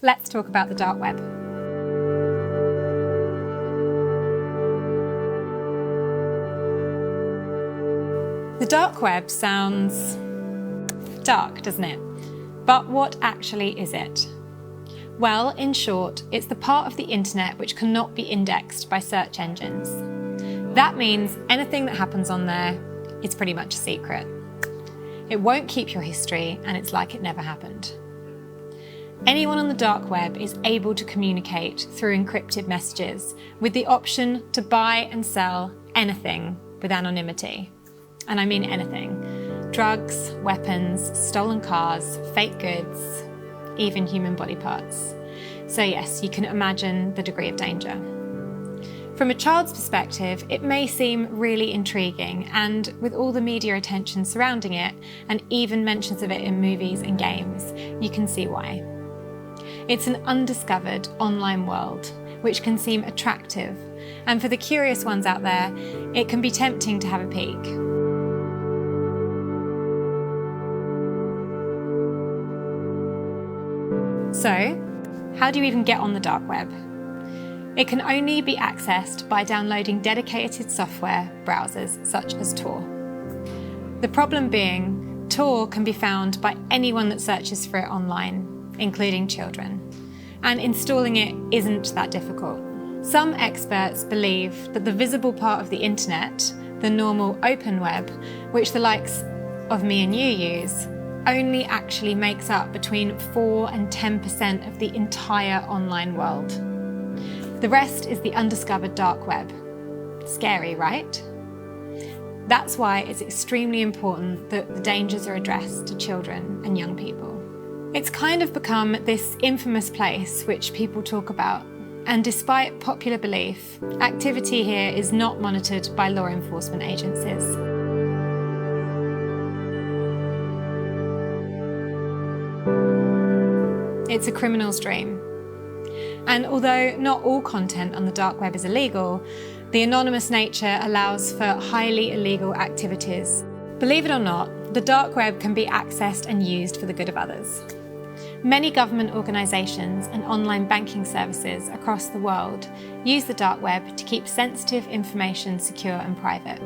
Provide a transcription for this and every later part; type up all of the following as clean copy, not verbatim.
Let's talk about the dark web. The dark web sounds dark, doesn't it? But what actually is it? Well, in short, it's the part of the internet which cannot be indexed by search engines. That means anything that happens on there is pretty much a secret. It won't keep your history, and it's like it never happened. Anyone on the dark web is able to communicate through encrypted messages with the option to buy and sell anything with anonymity. And I mean anything. Drugs, weapons, stolen cars, fake goods, even human body parts. So yes, you can imagine the degree of danger. From a child's perspective, it may seem really intriguing, and with all the media attention surrounding it, and even mentions of it in movies and games, you can see why. It's an undiscovered online world, which can seem attractive, and for the curious ones out there, it can be tempting to have a peek. So, how do you even get on the dark web? It can only be accessed by downloading dedicated software browsers such as Tor. The problem being, Tor can be found by anyone that searches for it online, including children, and installing it isn't that difficult. Some experts believe that the visible part of the internet, the normal open web, which the likes of me and you use, only actually makes up between 4 and 10% of the entire online world. The rest is the undiscovered dark web. Scary, right? That's why it's extremely important that the dangers are addressed to children and young people. It's kind of become this infamous place which people talk about, and despite popular belief, activity here is not monitored by law enforcement agencies. It's a criminal's dream. And although not all content on the dark web is illegal, the anonymous nature allows for highly illegal activities. Believe it or not, the dark web can be accessed and used for the good of others. Many government organisations and online banking services across the world use the dark web to keep sensitive information secure and private.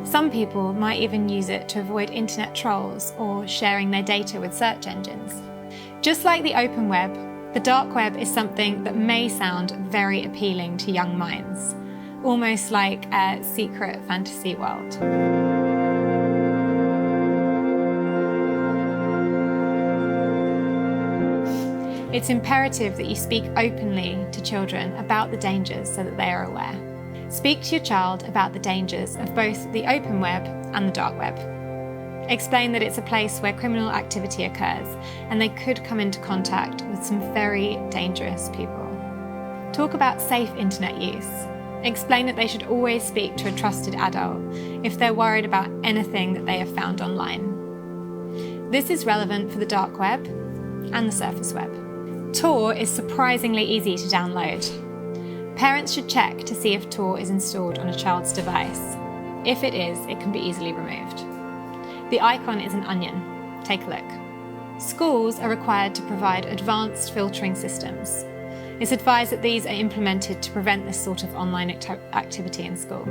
Some people might even use it to avoid internet trolls or sharing their data with search engines. Just like the open web, the dark web is something that may sound very appealing to young minds, almost like a secret fantasy world. It's imperative that you speak openly to children about the dangers so that they are aware. Speak to your child about the dangers of both the open web and the dark web. Explain that it's a place where criminal activity occurs and they could come into contact with some very dangerous people. Talk about safe internet use. Explain that they should always speak to a trusted adult if they're worried about anything that they have found online. This is relevant for the dark web and the surface web. Tor is surprisingly easy to download. Parents should check to see if Tor is installed on a child's device. If it is, it can be easily removed. The icon is an onion. Take a look. Schools are required to provide advanced filtering systems. It's advised that these are implemented to prevent this sort of online activity in school.